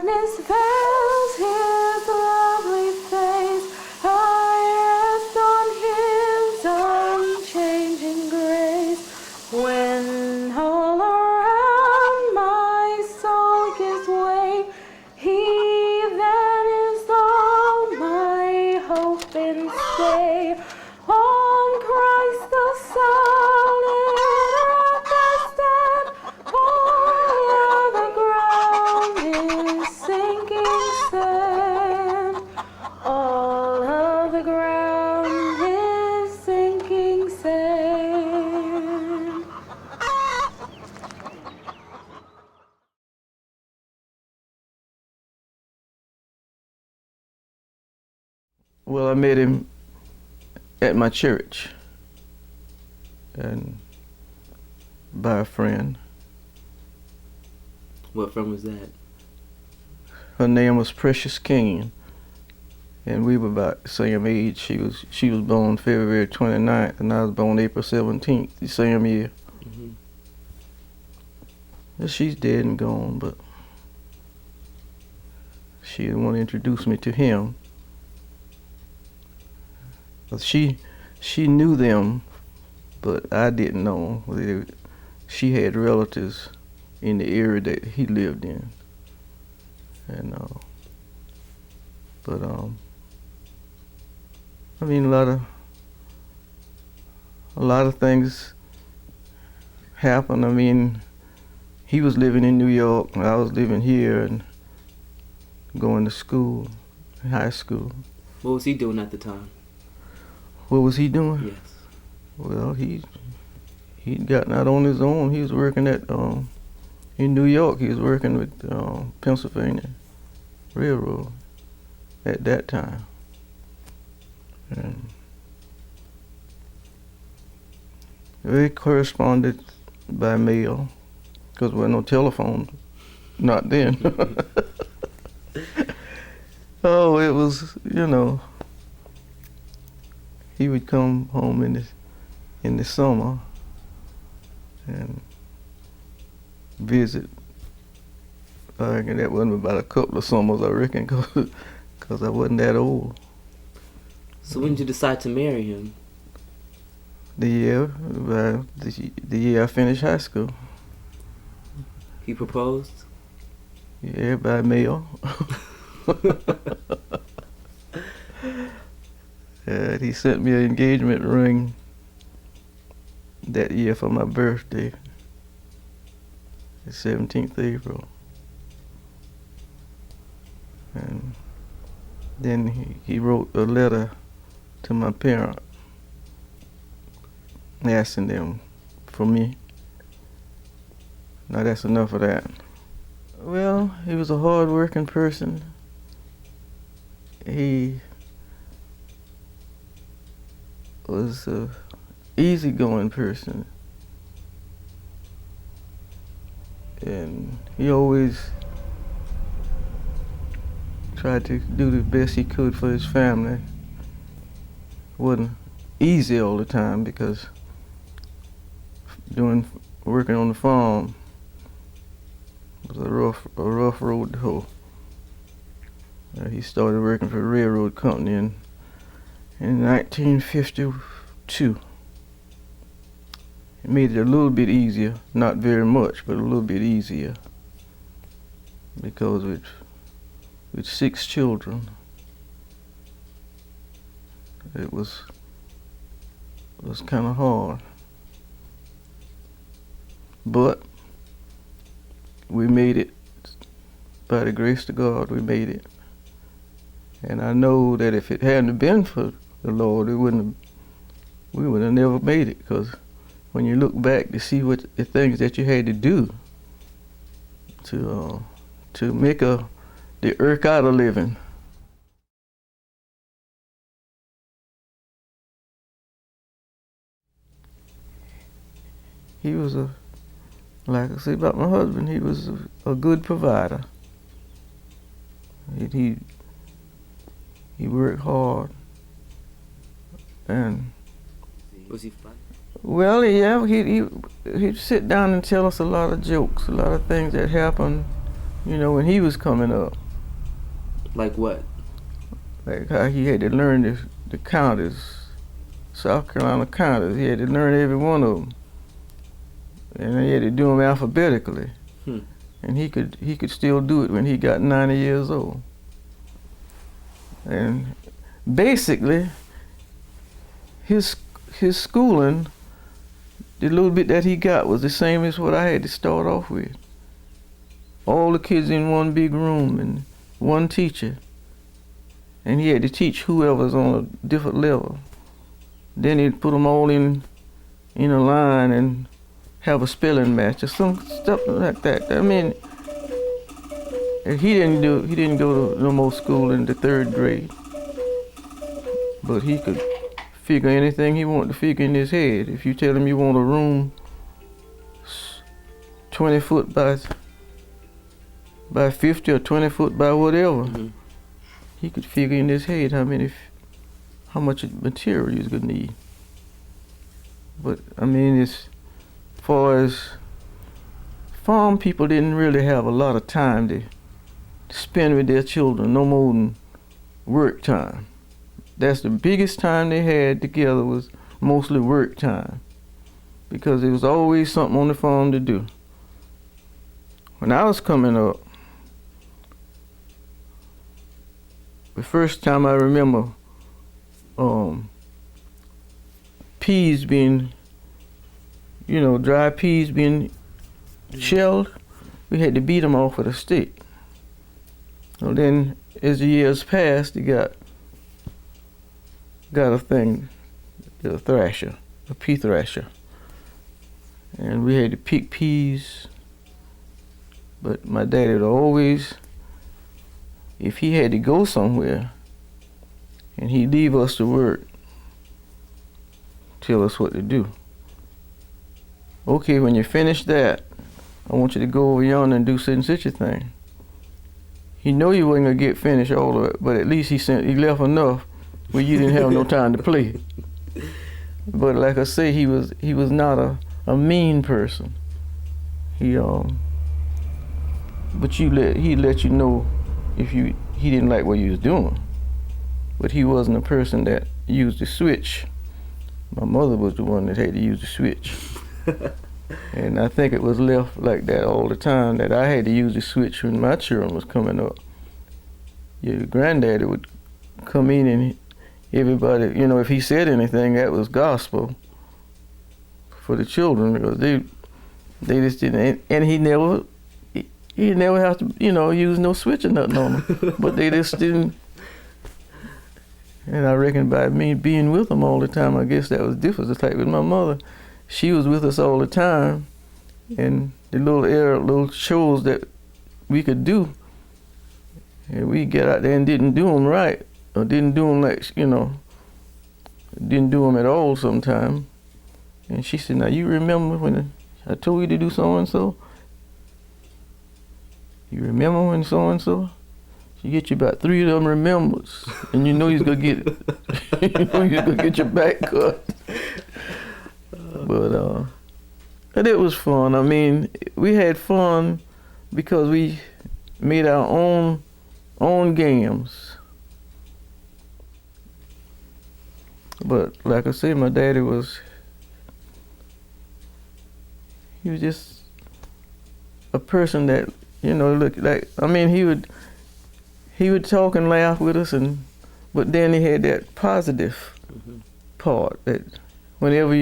darkness veils his lovely face, I rest on his unchanging grace. When all around my soul gives way, he then is all my hope and stay. On Christ the solid rock I stand, all other ground is sinking sand. All other ground is sinking sand. Well, I met him at my church and by a friend. What friend was that? Her name was Precious King, and we were about the same age. She was born February 29th, and I was born April 17th, the same year. Mm-hmm. Well, she's dead and gone, but she the one to introduce me to him. She knew them, but I didn't know. She had relatives in the area that he lived in, and I mean, a lot of things happened. I mean, he was living in New York, and I was living here and going to school, high school. What was he doing at the time? What was he doing? Yes. Well, he'd gotten out on his own. He was working at in New York. He was working with Pennsylvania Railroad at that time. And we corresponded by mail because there was no telephone, not then. Oh, it was, you know. He would come home in the summer and visit. I reckon that wasn't about a couple of summers, I reckon, because I wasn't that old. So when did you decide to marry him? The year I finished high school. He proposed? Yeah, by mail. He sent me an engagement ring that year for my birthday, the 17th of April. And then he wrote a letter to my parents asking them for me. Now that's enough of that. Well, he was a hard-working person. He was an easygoing person, and he always tried to do the best he could for his family. It wasn't easy all the time because working on the farm was a rough road to hoe. He started working for a railroad company in 1952. It made it a little bit easier, not very much, but a little bit easier, because with 6 children, it was kind of hard. But we made it. By the grace of God, we made it. And I know that if it hadn't been for the Lord, we would have never made it. Because when you look back to see what the things that you had to do to make the earth out of living. He was like I say about my husband, he was a good provider. He worked hard. And was he funny? Well, yeah, he'd sit down and tell us a lot of jokes, a lot of things that happened You know, when he was coming up, Like what? like how he had to learn the counties, South Carolina counties. He had to learn every one of them, and he had to do them alphabetically. And he could still do it when he got 90 years old. And basically, his schooling, the little bit that he got was the same as what I had to start off with. All the kids in one big room and one teacher. And he had to teach whoever's on a different level. Then he'd put them all in a line and have a spelling match or some stuff like that. I mean, he didn't go to no more school in the 3rd grade. But he could figure anything he wanted to figure in his head. If you tell him you want a room 20 foot by 50 or 20 foot by whatever, he could figure in his head how much material he was gonna need. But I mean, as far as farm people didn't really have a lot of time to spend with their children, no more than work time. That's the biggest time they had together, was mostly work time, because there was always something on the farm to do. When I was coming up, the first time I remember peas being, dry peas being shelled, we had to beat them off with a stick. So then, as the years passed, they got a thing, a thrasher, a pea thrasher. And we had to pick peas, but my daddy would always, if he had to go somewhere, and he'd leave us to work, tell us what to do. Okay, when you finish that, I want you to go over yonder and do such a thing. He know you wasn't gonna get finished all of it, but at least he left enough where you didn't have no time to play. But like I say, he was not a mean person. But he'd let you know if he didn't like what you was doing. But he wasn't a person that used the switch. My mother was the one that had to use the switch. And I think it was left like that all the time, that I had to use the switch when my children was coming up. Your granddaddy would come in and everybody, if he said anything, that was gospel for the children, because they just didn't, and he never have to, use no switch or nothing on them. But they just didn't. And I reckon by me being with them all the time, I guess that was different. It's like with my mother, she was with us all the time, and the little chores that we could do, and we get out there and didn't do them right, or didn't do them didn't do them at all sometime. And she said, now you remember when I told you to do so-and-so? You remember when so-and-so? She get you about 3 of them remembers, and you know he's gonna get your back cut. But it was fun. I mean, we had fun because we made our own games. But like I said, my daddy he was just a person that, look like, I mean, he would talk and laugh with us, but then he had that positive part that whenever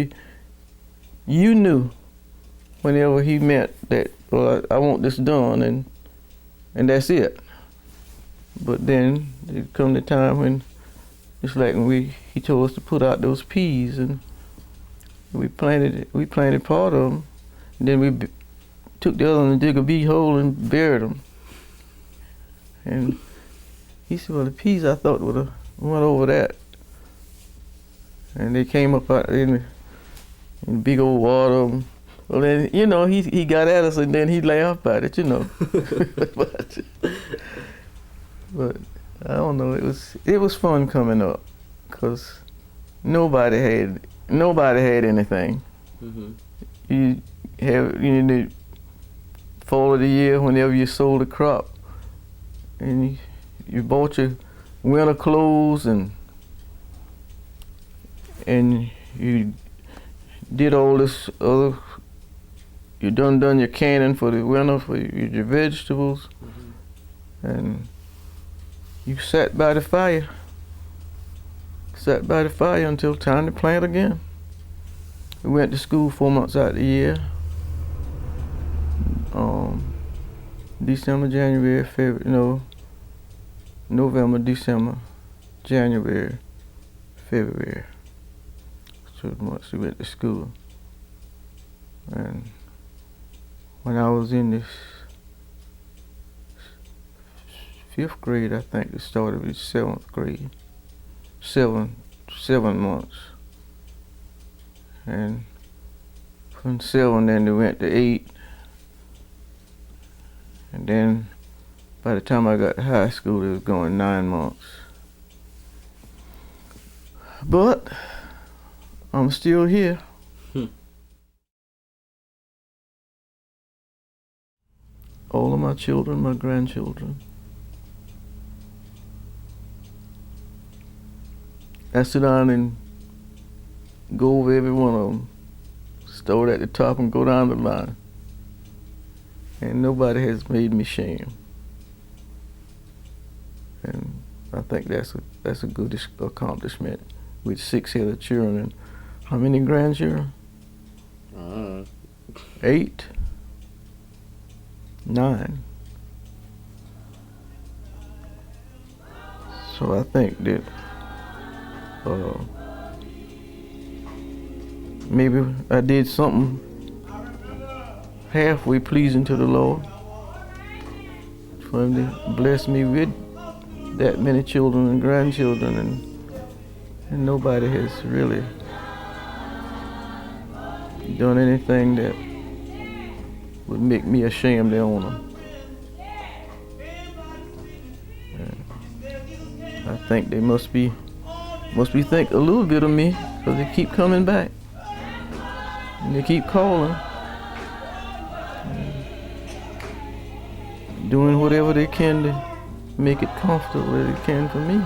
you knew, whenever he meant that, well, I want this done, and that's it. But then there'd come the time when, it's like when he told us to put out those peas, and we planted part of them, and then we took the other one and dig a big hole and buried them. And he said, well, the peas I thought would have went over that. And they came up out in big old water. Well, then, he got at us, and then he laughed about it, But I don't know, it was fun coming up, because nobody had anything. You fall of the year, whenever you sold the crop, and you bought your winter clothes, and you did all this other. You done your canning for the winter for your vegetables, and you sat by the fire. Sat by the fire until time to plant again. We went to school 4 months out of the year. December, January, February, no, November, December, January, February. 2 months we went to school. And when I was in this 5th grade, I think it started with 7th grade. 7 months. And from 7, then we went to 8. And then by the time I got to high school, it was going 9 months. But I'm still here. All of my children, my grandchildren. I sit down and go over every one of them. Start at the top and go down the line. And nobody has made me shame. And I think that's a good accomplishment with 6 other children. And how many grandchildren? 8? 9. So I think that maybe I did something halfway pleasing to the Lord for Him to bless me with that many children and grandchildren, and nobody has really done anything that would make me ashamed to own them. And I think they must be think a little bit of me, because they keep coming back and they keep calling, doing whatever they can to make it comfortable as they can for me.